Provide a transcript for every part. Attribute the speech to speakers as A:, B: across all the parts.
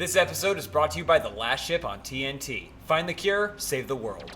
A: This episode is brought to you by The Last Ship on TNT. Find the cure, save the world.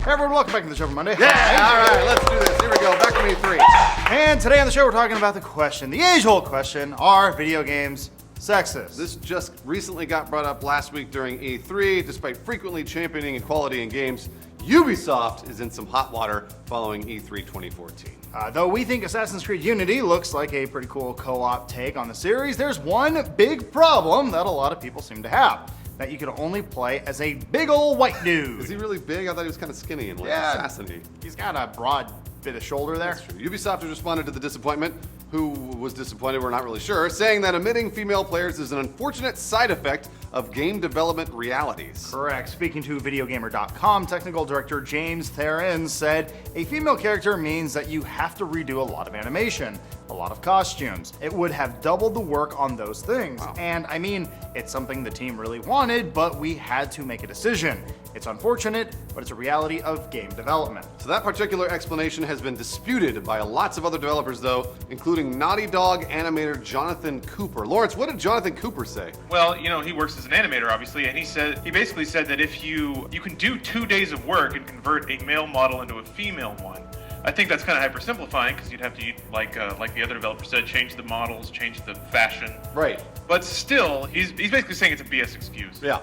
B: Hey everyone, welcome back to the show for Monday.
C: Yeah, all right, let's do this. Here we go, back to E3.
B: And today on the show we're talking about the question, the age-old question, are video games sexist?
C: This just recently got brought up last week during E3. Despite frequently championing equality in games, Ubisoft is in some hot water following E3 2014.
B: Though we think Assassin's Creed Unity looks like a pretty cool co-op take on the series, there's one big problem that a lot of people seem to have. That you can only play as a big old white dude.
C: Is he really big? I thought he was kind of skinny and like assassin-y.
B: He's got a broad bit of shoulder there.
C: That's true. Ubisoft has responded to the disappointment. Who was disappointed, we're not really sure, saying that omitting female players is an unfortunate side effect of game development realities.
B: Correct. Speaking to videogamer.com, technical director James Theron said, a female character means that you have to redo a lot of animation, a lot of costumes. It would have doubled the work on those things. Wow. And I mean, it's something the team really wanted, but we had to make a decision. It's unfortunate, but it's a reality of game development.
C: So that particular explanation has been disputed by lots of other developers though, including Naughty Dog animator Jonathan Cooper. Lawrence, what did Jonathan Cooper say?
D: Well, you know, he works as an animator, obviously, and he basically said that if you can do 2 days of work and convert a male model into a female one. I think that's kind of hypersimplifying because you'd have to, like the other developer said, change the models, change the fashion.
C: Right.
D: But still, he's basically saying it's a BS excuse.
C: Yeah,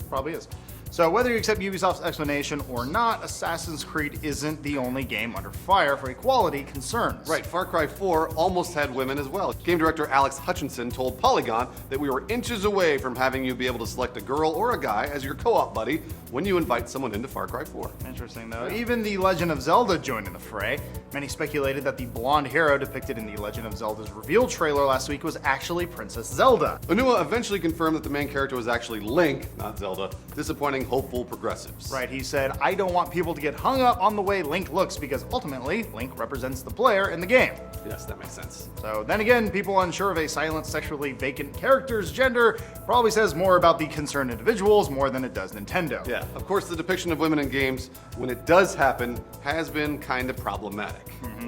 B: probably is. So whether you accept Ubisoft's explanation or not, Assassin's Creed isn't the only game under fire for equality concerns.
C: Right, Far Cry 4 almost had women as well. Game director Alex Hutchinson told Polygon that we were inches away from having you be able to select a girl or a guy as your co-op buddy when you invite someone into Far Cry 4.
B: Interesting though. Even The Legend of Zelda joined in the fray. Many speculated that the blonde hero depicted in The Legend of Zelda's reveal trailer last week was actually Princess Zelda.
C: Onua eventually confirmed that the main character was actually Link, not Zelda, disappointing hopeful progressives.
B: Right, he said, I don't want people to get hung up on the way Link looks because ultimately, Link represents the player in the game.
C: Yes, that makes sense.
B: So then again, people unsure of a silent, sexually vacant character's gender probably says more about the concerned individuals more than it does Nintendo.
C: Yeah, of course the depiction of women in games, when it does happen, has been kind of problematic.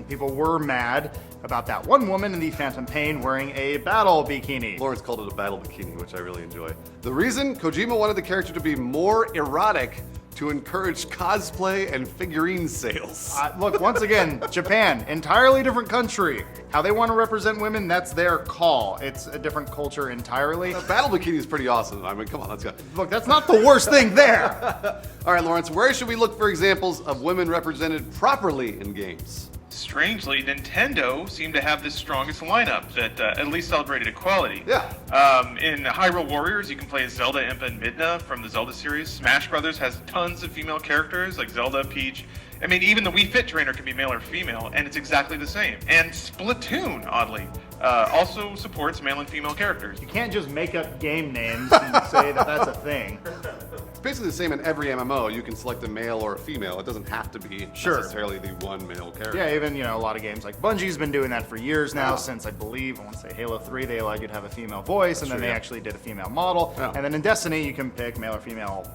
B: People were mad about that one woman in the Phantom Pain wearing a battle bikini.
C: Lawrence called it a battle bikini, which I really enjoy. The reason? Kojima wanted the character to be more erotic to encourage cosplay and figurine sales.
B: Look, once again, Japan, entirely different country. How they want to represent women, that's their call. It's a different culture entirely.
C: The battle bikini is pretty awesome. I mean, come on, let's go.
B: Look, that's not the worst thing there.
C: All right, Lawrence, where should we look for examples of women represented properly in games?
D: Strangely, Nintendo seemed to have the strongest lineup that at least celebrated equality.
C: Yeah.
D: In Hyrule Warriors, you can play as Zelda, Impa, and Midna from the Zelda series. Smash Brothers has tons of female characters like Zelda, Peach. I mean, even the Wii Fit trainer can be male or female, and it's exactly the same. And Splatoon, oddly, also supports male and female characters.
B: You can't just make up game names and say that that's a thing.
C: It's basically the same in every MMO. You can select a male or a female. It doesn't have to be necessarily the one male character.
B: Yeah, even, a lot of games like Bungie's been doing that for years now, since I want to say Halo 3, they allowed you to have a female voice, and then they actually did a female model. Yeah. And then in Destiny, you can pick male or female,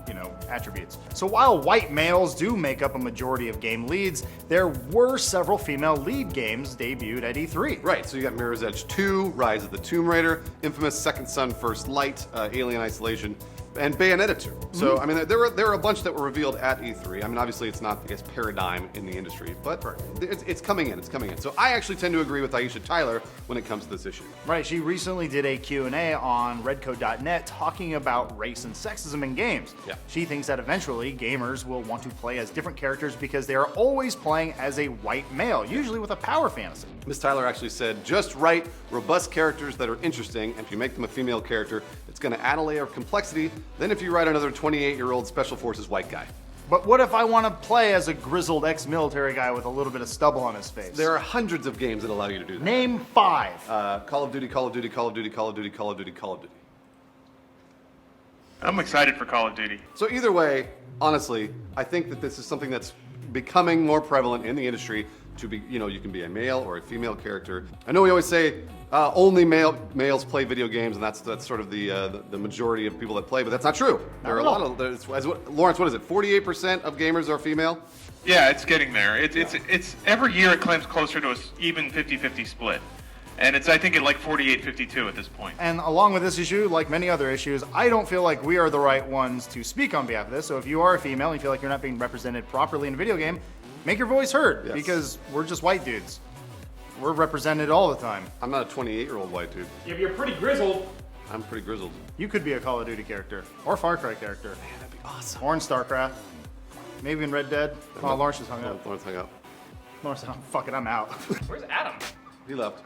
B: attributes. So while white males do make up a majority of game leads, there were several female lead games debuted at E3.
C: Right, so you got Mirror's Edge 2, Rise of the Tomb Raider, infamous Second Son First Light, Alien Isolation, and Bayonetta 2. So, I mean, there were a bunch that were revealed at E3. I mean, obviously it's not, I guess, paradigm in the industry, but it's coming in, So I actually tend to agree with Aisha Tyler when it comes to this issue.
B: Right, she recently did a Q&A on redcode.net talking about race and sexism in games.
C: Yeah.
B: She thinks that eventually gamers will want to play as different characters because they are always playing as a white male, usually with a power fantasy.
C: Ms. Tyler actually said, just write robust characters that are interesting, and if you make them a female character, it's going to add a layer of complexity than if you write another 28-year-old Special Forces white guy.
B: But what if I want to play as a grizzled ex-military guy with a little bit of stubble on his face?
C: There are hundreds of games that allow you to do that.
B: Name 5.
C: Call of Duty, Call of Duty, Call of Duty, Call of Duty, Call of Duty, Call of Duty.
D: I'm excited for Call of Duty.
C: So either way, honestly, I think that this is something that's becoming more prevalent in the industry to be, you can be a male or a female character. I know we always say only males play video games, and that's sort of the majority of people that play, but that's not true. There are a lot of, Lawrence, what is it, 48% of gamers are female?
D: Yeah, it's getting there. It's every year it climbs closer to an even 50-50 split. And it's, I think, at like 48-52 at this point.
B: And along with this issue, like many other issues, I don't feel like we are the right ones to speak on behalf of this. So if you are a female and you feel like you're not being represented properly in a video game, make your voice heard,
C: Yes.
B: because we're just white dudes. We're represented all the time.
C: I'm not a 28-year-old white dude.
A: Yeah, but you're pretty grizzled.
C: I'm pretty grizzled.
B: You could be a Call of Duty character, or Far Cry character,
C: Man, that'd be awesome.
B: or in StarCraft, maybe in Red Dead. Oh, Lawrence just hung up.
C: Lawrence hung up.
B: Lawrence said, oh, fuck it, I'm out.
A: Where's Adam?
C: He left.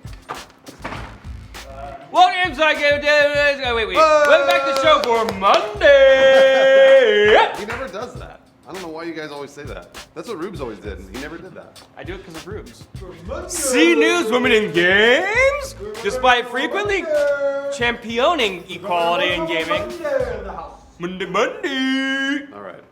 A: Welcome, Psycho Davis. Oh, wait. Welcome back to the show for Monday.
C: He never does that. I don't know why you guys always say that. That's what Rubes always did, and he never did that.
A: I do it because of Rubes. See news, women in games. Despite frequently championing equality in gaming. Monday.
C: All right.